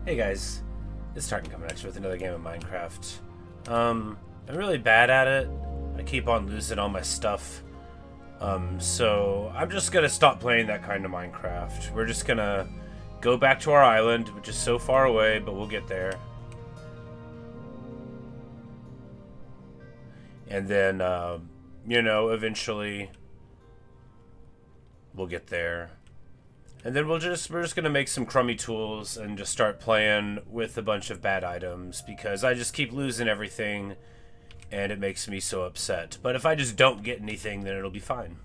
Hey guys, it's Tartan coming at you with another game of Minecraft. I'm really bad at it. I keep on losing all my stuff. So I'm just gonna stop playing that kind of Minecraft. We're just gonna go back to our island, which is so far away, but we'll get there. And then, eventually we'll get there. And then we're just gonna make some crummy tools and just start playing with a bunch of bad items because I just keep losing everything and it makes me so upset. But if I just don't get anything, then it'll be fine.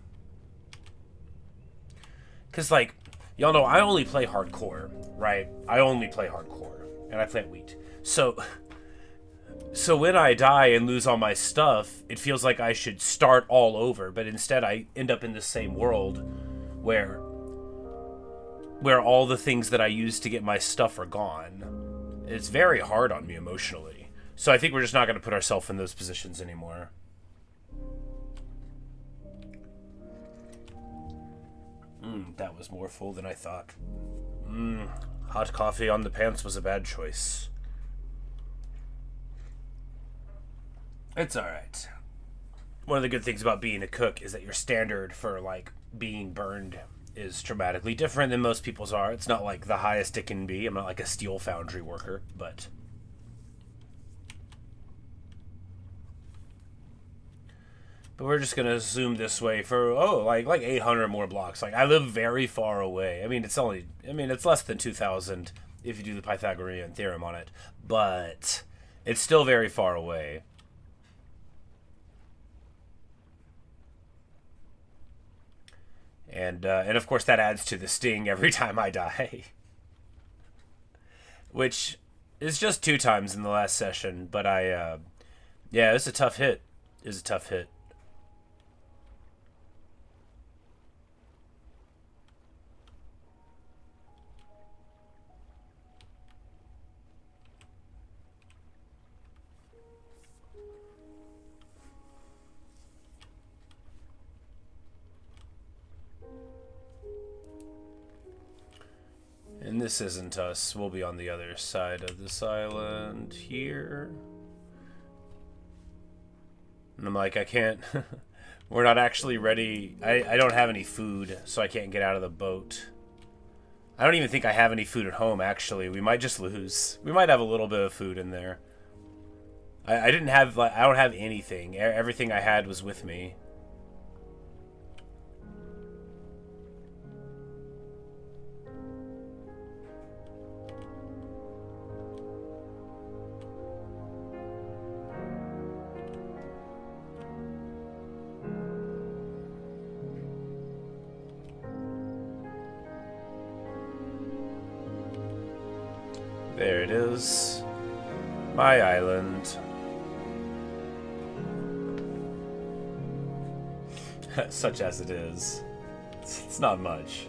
Cause like, y'all know I only play hardcore, right? I only play hardcore. And I plant wheat. So when I die and lose all my stuff, it feels like I should start all over, but instead I end up in the same world where all the things that I used to get my stuff are gone. It's very hard on me emotionally. So I think we're just not going to put ourselves in those positions anymore. That was more full than I thought. Hot coffee on the pants was a bad choice. It's alright. One of the good things about being a cook is that your standard for, like, being burned is dramatically different than most people's are. It's not like the highest it can be. I'm not like a steel foundry worker, but we're just gonna zoom this way for like 800 more blocks. Like I live very far away. I mean, it's less than 2,000 if you do the Pythagorean theorem on it, but it's still very far away. And of course that adds to the sting every time I die. Which is just 2 times in the last session, but yeah, it's a tough hit. It's a tough hit. And this isn't us. We'll be on the other side of this island here. And I'm like, I can't... We're not actually ready. I don't have any food, so I can't get out of the boat. I don't even think I have any food at home, actually. We might just lose. We might have a little bit of food in there. I didn't have... I don't have anything. Everything I had was with me. There it is. My island. Such as it is. It's not much.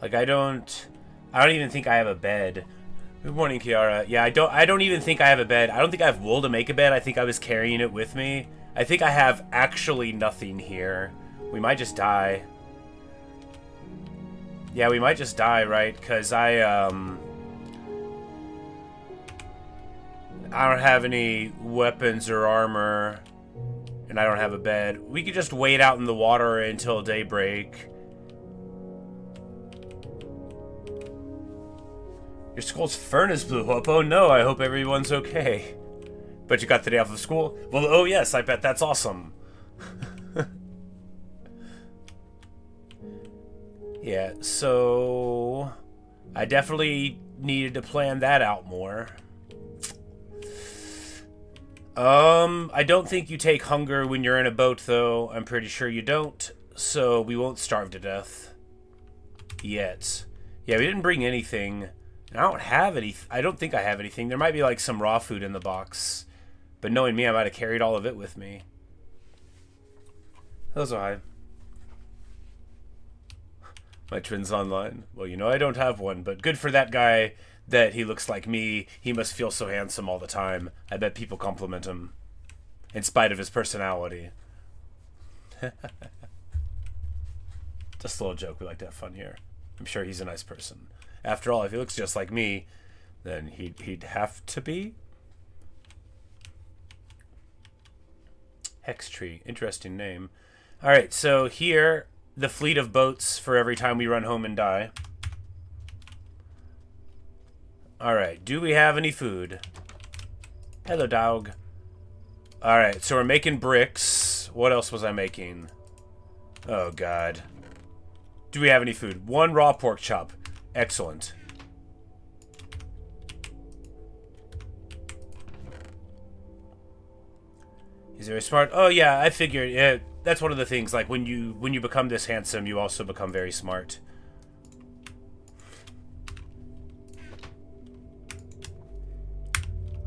Like I don't even think I have a bed. Good morning, Kiara. Yeah, I don't even think I have a bed. I don't think I have wool to make a bed. I think I was carrying it with me. I think I have actually nothing here. We might just die. Yeah, we might just die, right? Cuz I don't have any weapons or armor and I don't have a bed. We could just wait out in the water until daybreak. Your school's furnace blew up. Oh no, I hope everyone's okay. But you got the day off of school? Well, oh yes, I bet that's awesome. Yeah, so... I definitely needed to plan that out more. I don't think you take hunger when you're in a boat, though. I'm pretty sure you don't. So we won't starve to death. Yet. Yeah, we didn't bring anything. I don't have any. I don't think I have anything. There might be like some raw food in the box, But knowing me, I might have carried all of it with me. Hello, Zohai. My twin's online. Well, you know I don't have one, but good for that guy that he looks like me. He must feel so handsome all the time. I bet people compliment him. In spite of his personality. Just a little joke. We like to have fun here. I'm sure he's a nice person. After all, if he looks just like me, then he'd have to be. Hex Tree. Interesting name. Alright, so here, the fleet of boats for every time we run home and die. Alright, do we have any food? Hello, dog. Alright, so we're making bricks. What else was I making? Oh, God. Do we have any food? 1 raw pork chop. Excellent. He's very smart. Oh, yeah, I figured. Yeah, that's one of the things. Like, when you become this handsome, you also become very smart.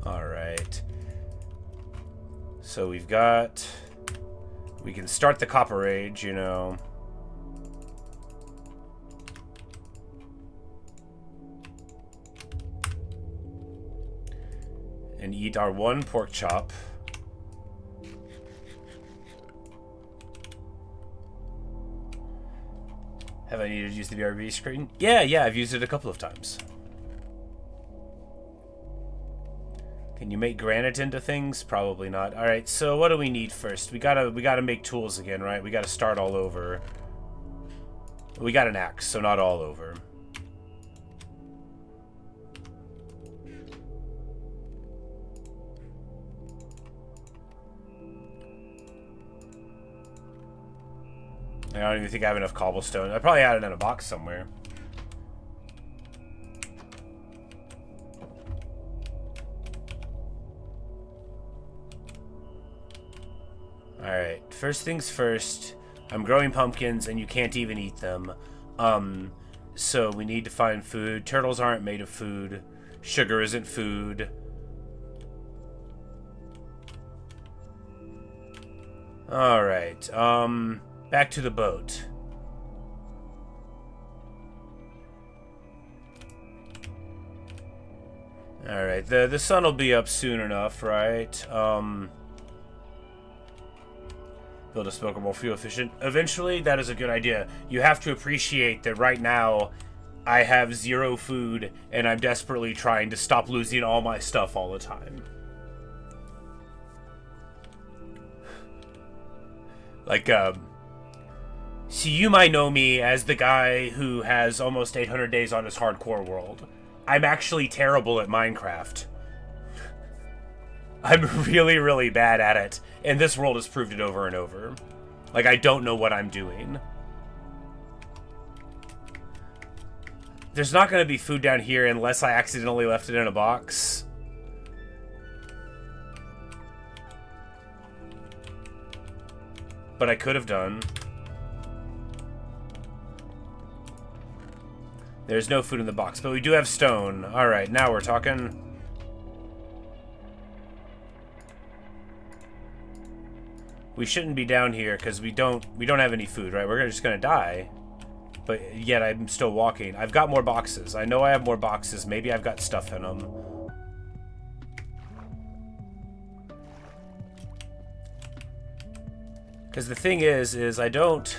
Alright. So we've got... We can start the Copper Age, you know. And eat our 1 pork chop. Have I needed to use the BRB screen? Yeah, I've used it a couple of times. Can you make granite into things? Probably not. Alright, so what do we need first? We gotta make tools again, right? We gotta start all over. We got an axe, so not all over. I don't even think I have enough cobblestone. I probably had it in a box somewhere. Alright, first things first. I'm growing pumpkins and you can't even eat them. So we need to find food. Turtles aren't made of food. Sugar isn't food. Alright, back to the boat. Alright, the sun will be up soon enough, right? Build a smoker more fuel efficient. Eventually, that is a good idea. You have to appreciate that right now, I have 0 food, and I'm desperately trying to stop losing all my stuff all the time. Like, see, you might know me as the guy who has almost 800 days on his hardcore world. I'm actually terrible at Minecraft. I'm really, really bad at it, and this world has proved it over and over. Like, I don't know what I'm doing. There's not going to be food down here unless I accidentally left it in a box. But I could have done. There's no food in the box, but we do have stone. Alright, now we're talking. We shouldn't be down here because we don't have any food, right? We're just gonna die. But yet I'm still walking. I've got more boxes. I know I have more boxes. Maybe I've got stuff in them. Because the thing is I don't...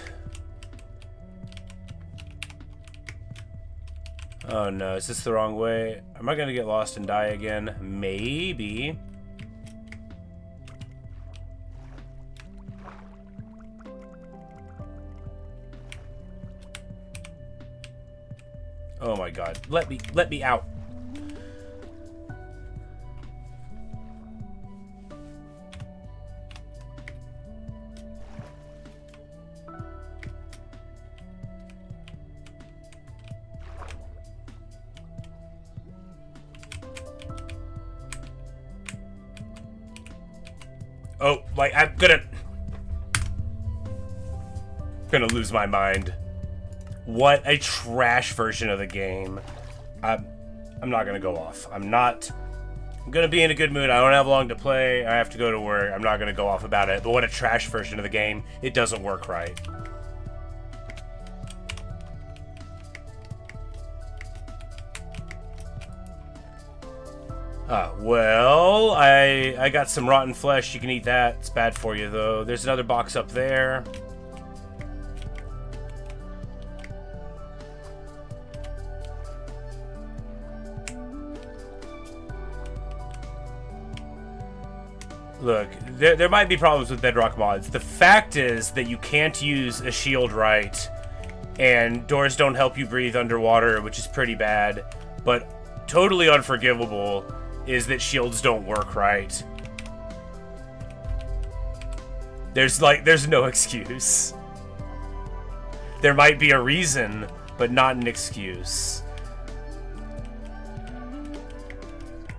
Oh no, is this the wrong way? Am I gonna get lost and die again? Maybe. Oh my god. Let me out. Oh, like, I'm gonna lose my mind. What a trash version of the game. I'm not gonna go off. I'm not I'm gonna be in a good mood. I don't have long to play. I have to go to work. I'm not gonna go off about it. But what a trash version of the game. It doesn't work right. Well, I got some rotten flesh. You can eat that. It's bad for you, though. There's another box up there. Look, there might be problems with Bedrock mods. The fact is that you can't use a shield right, and doors don't help you breathe underwater, which is pretty bad. But totally unforgivable is that shields don't work right. There's no excuse. There might be a reason, but not an excuse.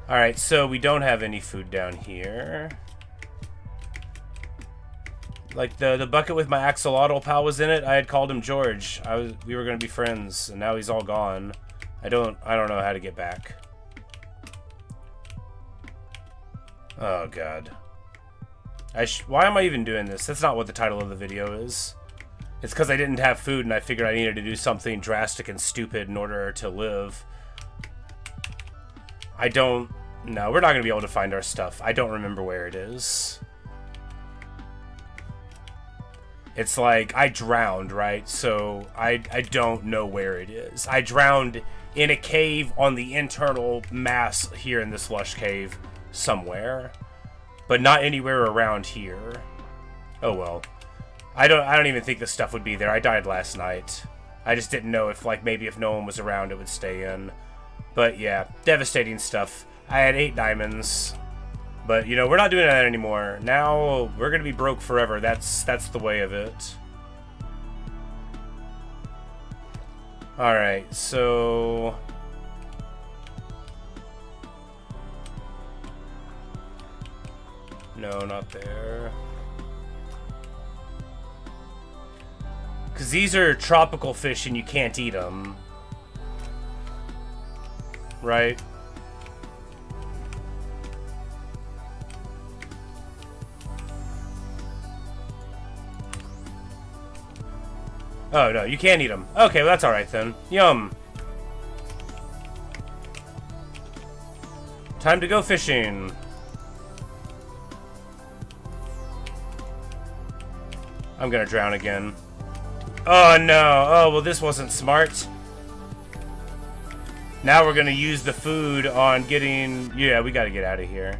Alright, so we don't have any food down here. Like the bucket with my axolotl pal was in it. I had called him George. We were gonna be friends, and now he's all gone. I don't know how to get back. Oh god. Why am I even doing this? That's not what the title of the video is. It's because I didn't have food and I figured I needed to do something drastic and stupid in order to live. No, we're not gonna be able to find our stuff. I don't remember where it is. It's like, I drowned, right? So, I don't know where it is. I drowned in a cave on the internal mass here in this lush cave somewhere. But not anywhere around here. Oh well. I don't even think this stuff would be there. I died last night. I just didn't know if, like, maybe if no one was around it would stay in. But yeah, devastating stuff. I had 8 diamonds. But, you know, we're not doing that anymore. Now, we're gonna be broke forever. That's the way of it. Alright, so... No, not there. Because these are tropical fish and you can't eat them. Right? Oh, no, you can't eat them. Okay, well, that's alright then. Yum. Time to go fishing. I'm gonna drown again. Oh, no. Oh, well, this wasn't smart. Now we're gonna use the food on getting... Yeah, we gotta get out of here.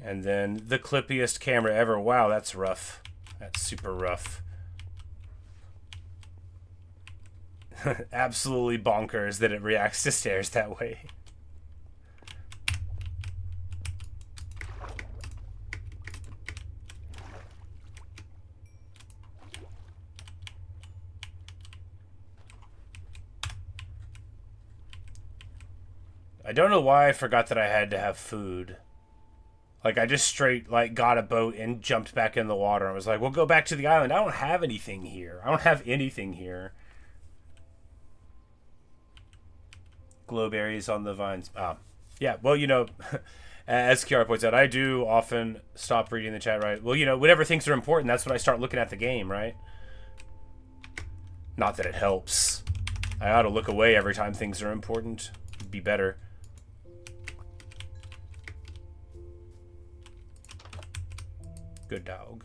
And then the clippiest camera ever. Wow, that's rough. That's super rough. Absolutely bonkers that it reacts to stairs that way. I don't know why I forgot that I had to have food. Like, I just straight, like, got a boat and jumped back in the water. I was like, we'll go back to the island. I don't have anything here. I don't have anything here. Glowberries on the vines. Yeah, well, you know, as Kiara points out, I do often stop reading the chat, right? Well, you know, whenever things are important, that's when I start looking at the game, right? Not that it helps. I ought to look away every time things are important. It'd be better. Good dog.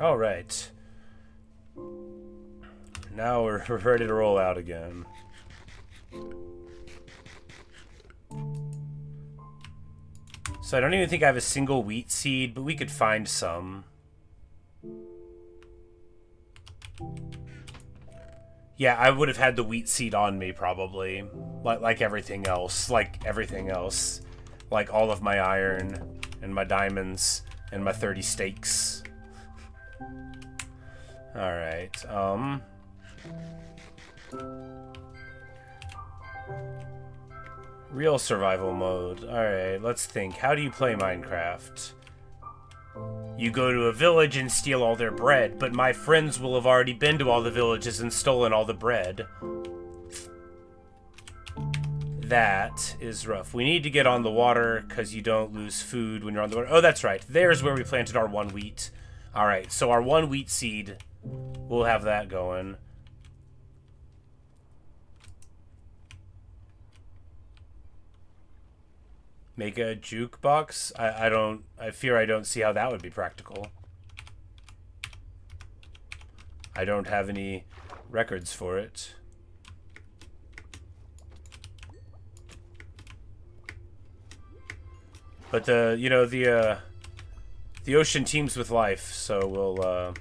All right. Now we're ready to roll out again. So I don't even think I have a single wheat seed, but we could find some. Yeah, I would have had the wheat seed on me, probably. Like everything else. Like everything else. Like all of my iron, and my diamonds, and my 30 steaks. Alright, real survival mode. Alright, let's think. How do you play Minecraft? You go to a village and steal all their bread, but my friends will have already been to all the villages and stolen all the bread. That is rough. We need to get on the water, because you don't lose food when you're on the water. Oh, that's right. There's where we planted our 1 wheat. Alright, so our 1 wheat seed, we'll have that going. Make a jukebox? I fear I don't see how that would be practical. I don't have any records for it. But the ocean teems with life, so we'll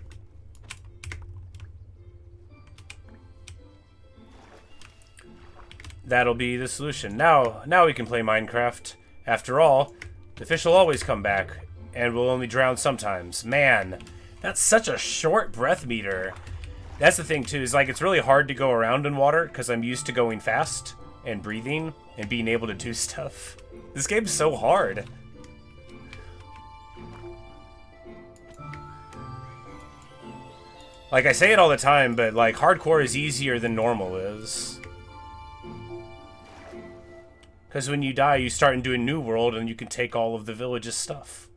that'll be the solution. Now we can play Minecraft. After all, the fish will always come back, and we'll only drown sometimes. Man, that's such a short breath meter. That's the thing, too, is like it's really hard to go around in water, because I'm used to going fast and breathing and being able to do stuff. This game's so hard. Like, I say it all the time, but, like, hardcore is easier than normal is. Because when you die, you start into a new world, and you can take all of the village's stuff.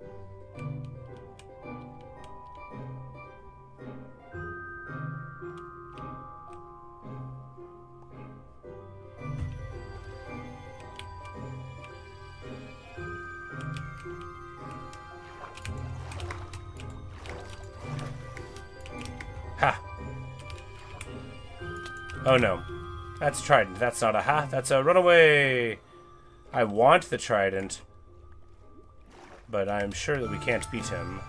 Ha! Oh no. That's trident. That's not a ha. That's a runaway! I want the trident, but I'm sure that we can't beat him.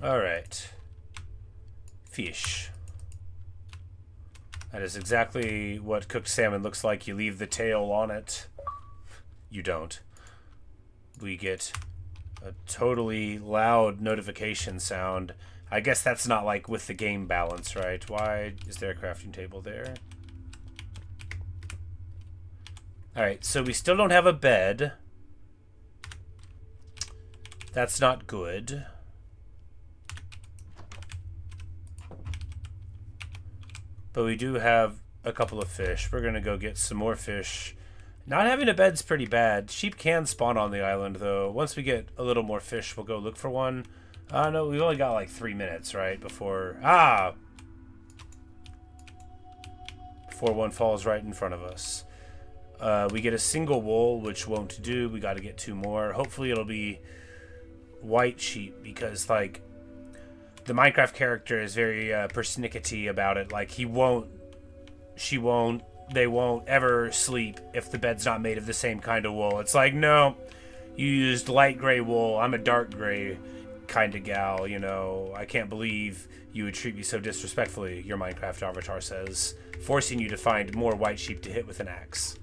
Alright. Fish. That is exactly what cooked salmon looks like. You leave the tail on it. You don't. We get a totally loud notification sound. I guess that's not like with the game balance, right? Why is there a crafting table there? Alright, so we still don't have a bed. That's not good. But we do have a couple of fish. We're going to go get some more fish. Not having a bed's pretty bad. Sheep can spawn on the island, though. Once we get a little more fish, we'll go look for one. No, we've only got like 3 minutes, right? Before one falls right in front of us. We get a single wool, which won't do. We got to get 2 more. Hopefully it'll be white sheep, because, like, the Minecraft character is very persnickety about it. Like, he won't, she won't, they won't ever sleep if the bed's not made of the same kind of wool. It's like, no, you used light gray wool. I'm a dark gray kind of gal, you know. I can't believe you would treat me so disrespectfully, your Minecraft avatar says, forcing you to find more white sheep to hit with an axe.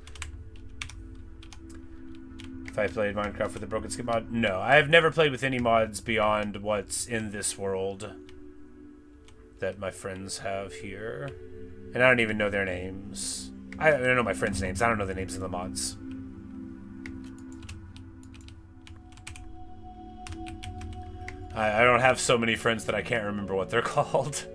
If I played Minecraft with a broken skin mod? No, I have never played with any mods beyond what's in this world that my friends have here. And I don't even know their names. I don't know my friends' names. I don't know the names of the mods. I don't have so many friends that I can't remember what they're called.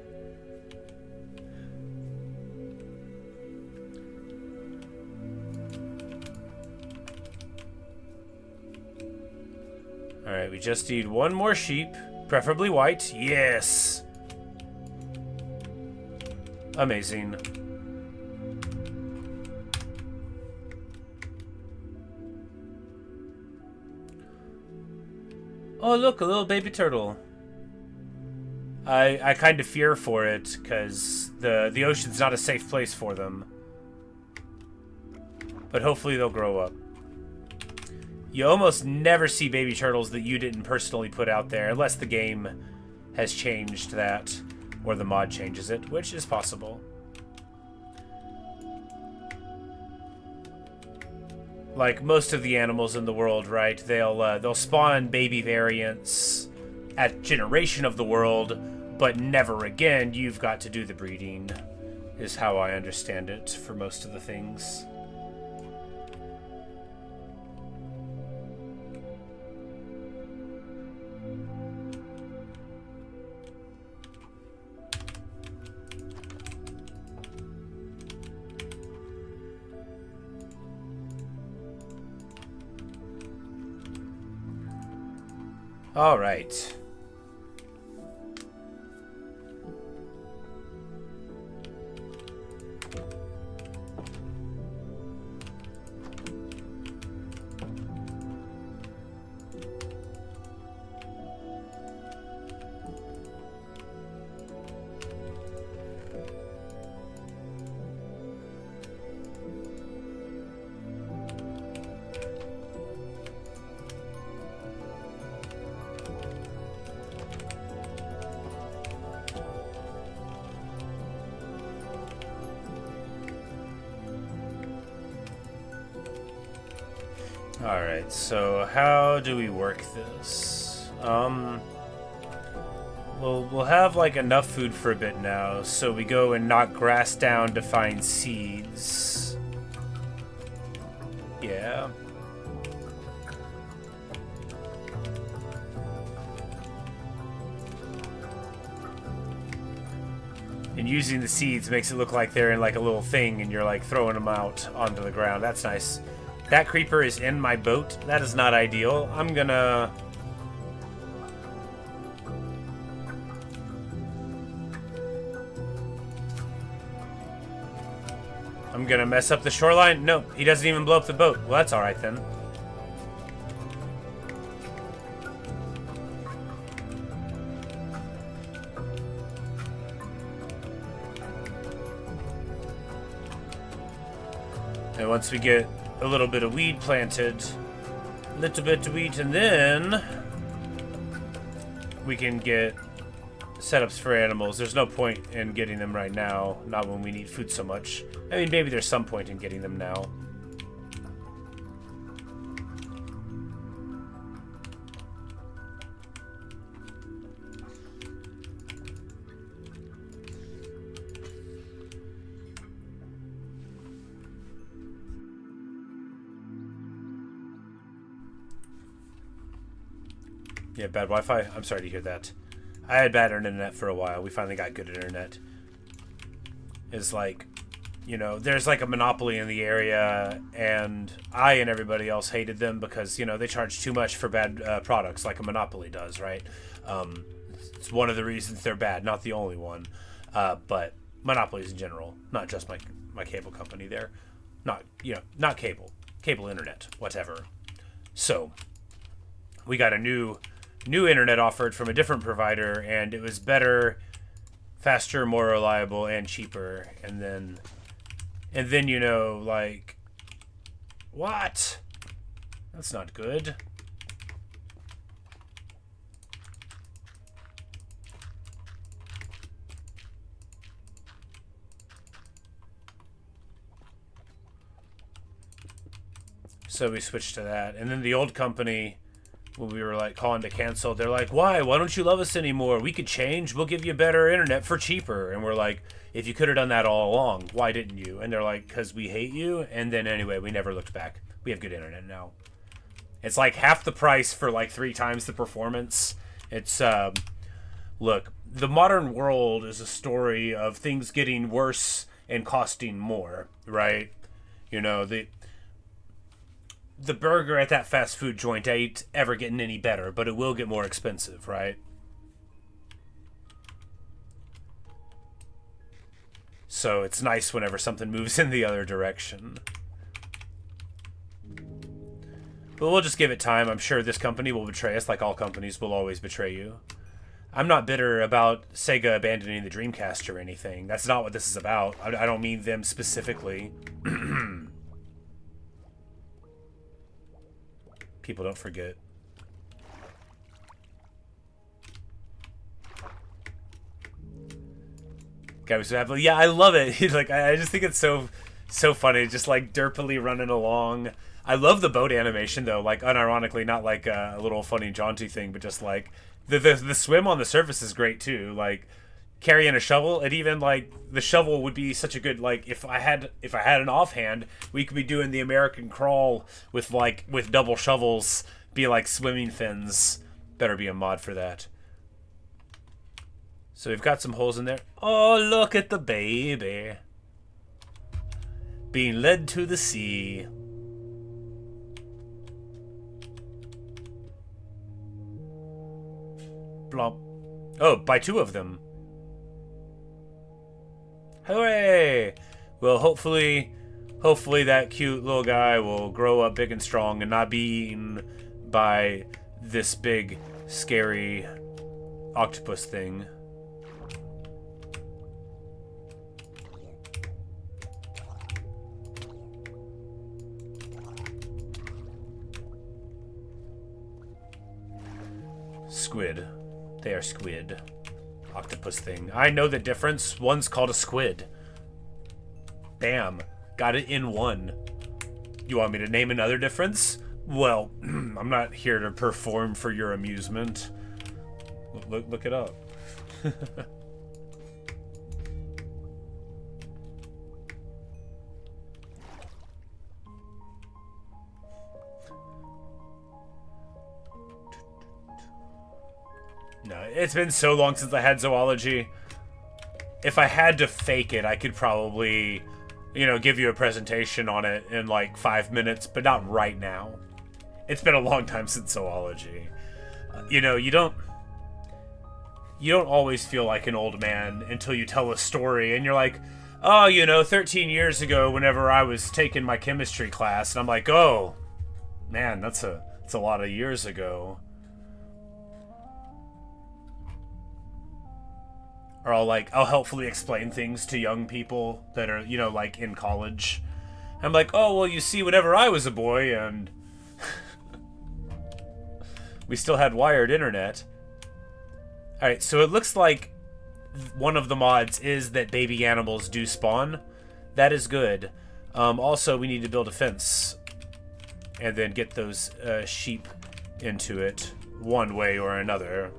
Alright, we just need one more sheep. Preferably white. Yes! Amazing. Oh, look, a little baby turtle. I kind of fear for it, because the ocean's not a safe place for them. But hopefully they'll grow up. You almost never see baby turtles that you didn't personally put out there, unless the game has changed that, or the mod changes it, which is possible. Like most of the animals in the world, right? They'll spawn baby variants at generation of the world, but never again. You've got to do the breeding, is how I understand it for most of the things. All right. Alright, so how do we work this? We'll have like enough food for a bit now, so we go and knock grass down to find seeds. Yeah. And using the seeds makes it look like they're in like a little thing and you're like throwing them out onto the ground. That's nice. That creeper is in my boat. That is not ideal. I'm gonna mess up the shoreline. Nope, he doesn't even blow up the boat. Well, that's alright then. And once we get a little bit of weed planted, little bit of wheat, and then we can get setups for animals. There's no point in getting them right now, not when we need food so much. I mean, maybe there's some point in getting them now. Yeah, bad Wi-Fi? I'm sorry to hear that. I had bad internet for a while. We finally got good internet. It's like, you know, there's like a monopoly in the area, and I and everybody else hated them because, you know, they charge too much for bad products like a monopoly does, right? It's one of the reasons they're bad, not the only one. But monopolies in general, not just my cable company there. Not, you know, not cable. Cable internet, whatever. So, we got a new internet offered from a different provider, and it was better, faster, more reliable, and cheaper. And then you know, like, what? That's not good. So we switched to that. And then the old company, when we were like calling to cancel, they're like, why? Why don't you love us anymore? We could change. We'll give you better internet for cheaper. And we're like, if you could have done that all along, why didn't you? And they're like, because we hate you. And then anyway, we never looked back. We have good internet now. It's like half the price for like 3 times the performance. It's, look, the modern world is a story of things getting worse and costing more, right? You know, the burger at that fast food joint ain't ever getting any better, but it will get more expensive, right? So it's nice whenever something moves in the other direction. But we'll just give it time. I'm sure this company will betray us like all companies will always betray you. I'm not bitter about Sega abandoning the Dreamcast or anything. That's not what this is about. I don't mean them specifically. People don't forget. Guy was so happy. Yeah, I love it. He's like, I just think it's so funny, just like derpily running along. I love the boat animation though, like unironically, not like a little funny jaunty thing, but just like the swim on the surface is great too. Like carrying a shovel, and even like the shovel would be such a good, like if I had an offhand, we could be doing the American crawl with double shovels, be like swimming fins. Better be a mod for that. So we've got some holes in there. Oh, look at the baby being led to the sea. Blomp. Oh, by 2 of them. Hooray! Well, hopefully that cute little guy will grow up big and strong and not be eaten by this big, scary octopus thing. Squid. They are squid. Octopus thing. I know the difference. One's called a squid. Bam. Got it in one. You want me to name another difference? Well, I'm not here to perform for your amusement. Look it up. No, it's been so long since I had zoology. If I had to fake it, I could probably, you know, give you a presentation on it in like 5 minutes, but not right now. It's been a long time since zoology. You know, you don't always feel like an old man until you tell a story and you're like, oh, you know, 13 years ago whenever I was taking my chemistry class, and I'm like, oh, man, that's a lot of years ago. Or I'll helpfully explain things to young people that are, you know, like in college. I'm like, oh, well, you see, whenever I was a boy and we still had wired internet. Alright, so it looks like one of the mods is that baby animals do spawn. That is good. Also, we need to build a fence and then get those sheep into it one way or another.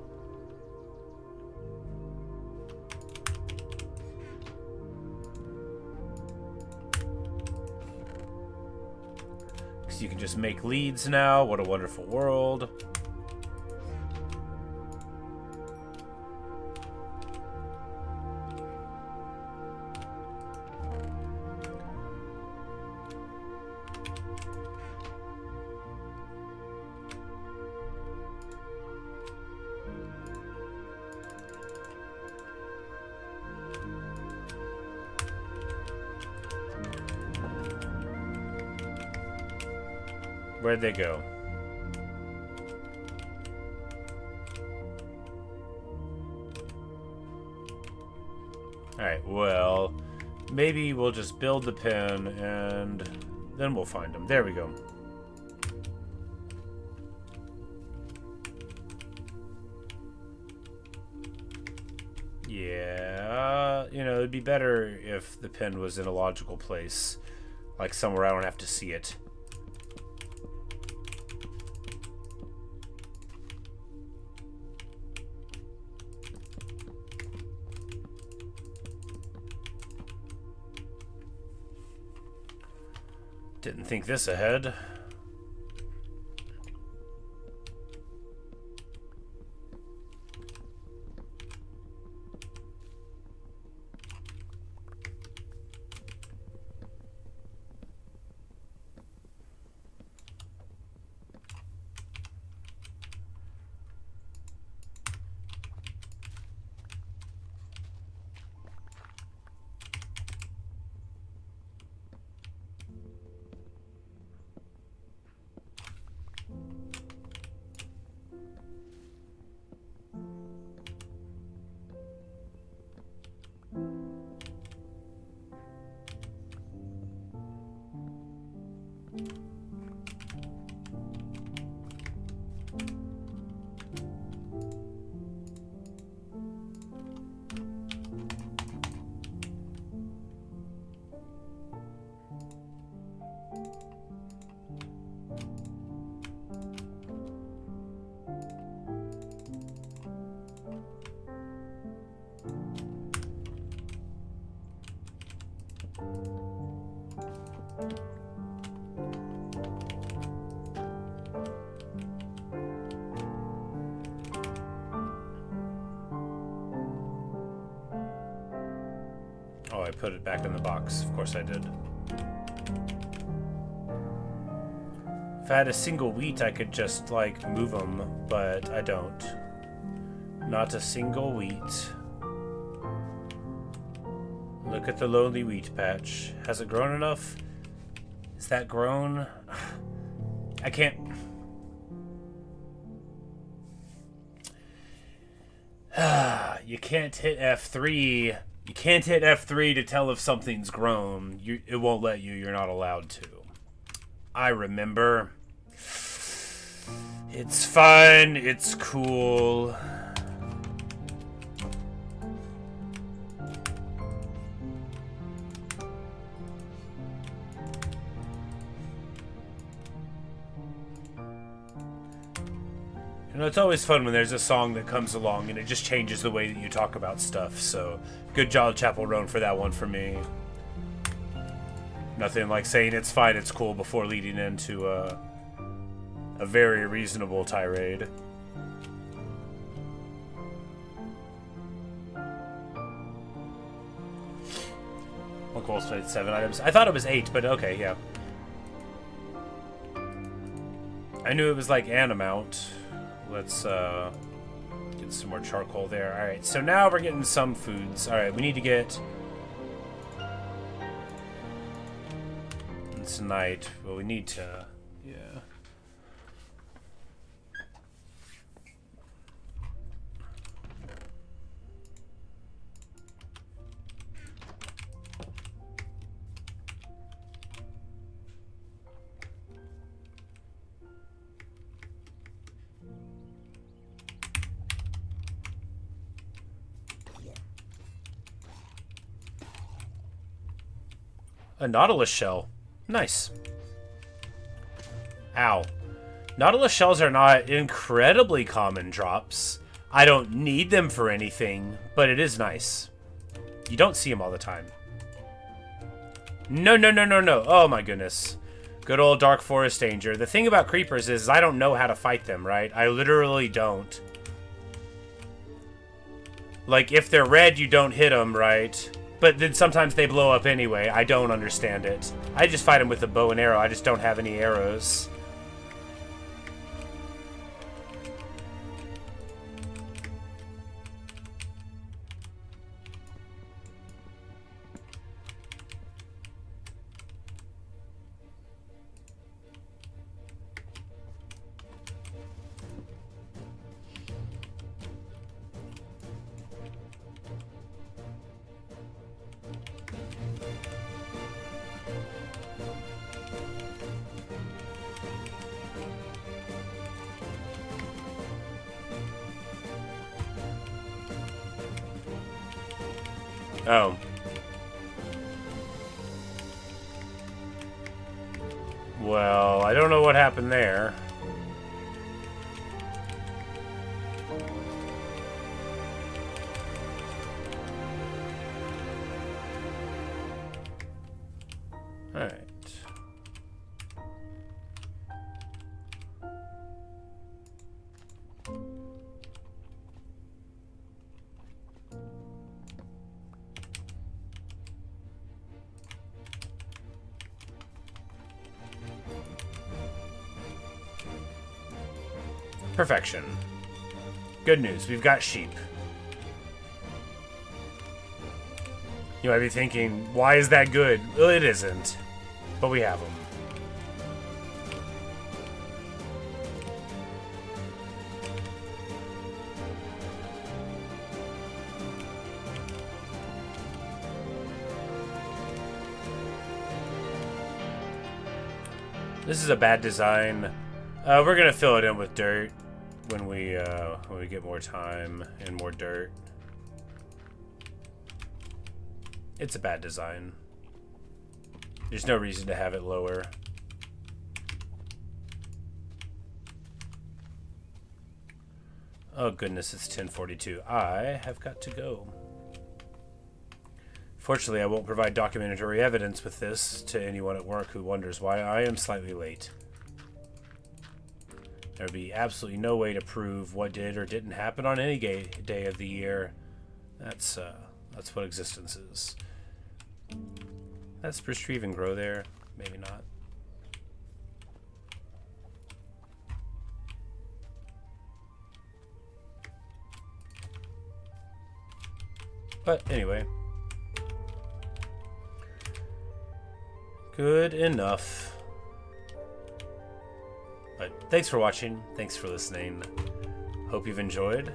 You can just make leads now. What a wonderful world. Where'd they go? Alright, well, maybe we'll just build the pen and then we'll find them. There we go. Yeah, you know, it'd be better if the pen was in a logical place, like somewhere I don't have to see it. Didn't think this ahead. Oh, I put it back in the box. Of course I did. If I had a single wheat, I could just, like, move them, but I don't. Not a single wheat. Look at the lonely wheat patch. Has it grown enough? Is that grown? I can't... You can't hit F3. You can't hit F3 to tell if something's grown. It won't let you. You're not allowed to. I remember. It's fun. It's cool. You know, it's always fun when there's a song that comes along and it just changes the way that you talk about stuff, so good job, Chapel Roan, for that one for me. Nothing like saying it's fine, it's cool before leading into a very reasonable tirade. One Cole's played 7 items. I thought it was 8, but okay, yeah. I knew it was like an amount. Let's get some more charcoal there. Alright, so now we're getting some foods. Alright, we need to get... It's night, but we need to... Yeah. A Nautilus shell. Nice. Ow. Nautilus shells are not incredibly common drops. I don't need them for anything, but it is nice. You don't see them all the time. No, no, no, no, no. Oh my goodness. Good old Dark Forest Danger. The thing about creepers is I don't know how to fight them, right? I literally don't. Like, if they're red, you don't hit them, right? But then sometimes they blow up anyway. I don't understand it. I just fight them with a bow and arrow. I just don't have any arrows. Oh. Well, I don't know what happened there. Alright. Perfection. Good news, we've got sheep. You might be thinking, why is that good? Well, it isn't. But we have them. This is a bad design. We're gonna fill it in with dirt when we get more time and more dirt. It's a bad design. There's no reason to have it lower. Oh goodness, it's 10:42. I have got to go. Fortunately, I won't provide documentary evidence with this to anyone at work who wonders why I am slightly late. There would be absolutely no way to prove what did or didn't happen on any day of the year. That's what existence is. That spruce tree even grow there? Maybe not. But anyway. Good enough. But thanks for watching. Thanks for listening. Hope you've enjoyed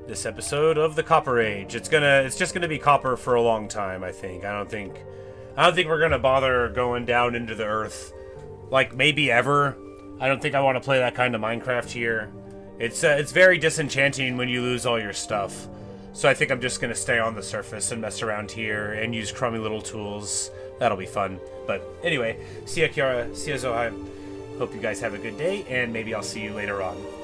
this episode of the Copper Age. It's just gonna be copper for a long time, I think. I don't think we're gonna bother going down into the earth, like maybe ever. I don't think I want to play that kind of Minecraft here. It's very disenchanting when you lose all your stuff. So I think I'm just gonna stay on the surface and mess around here and use crummy little tools. That'll be fun. But anyway, see ya Kiara, see ya Zohai. Hope you guys have a good day, and maybe I'll see you later on.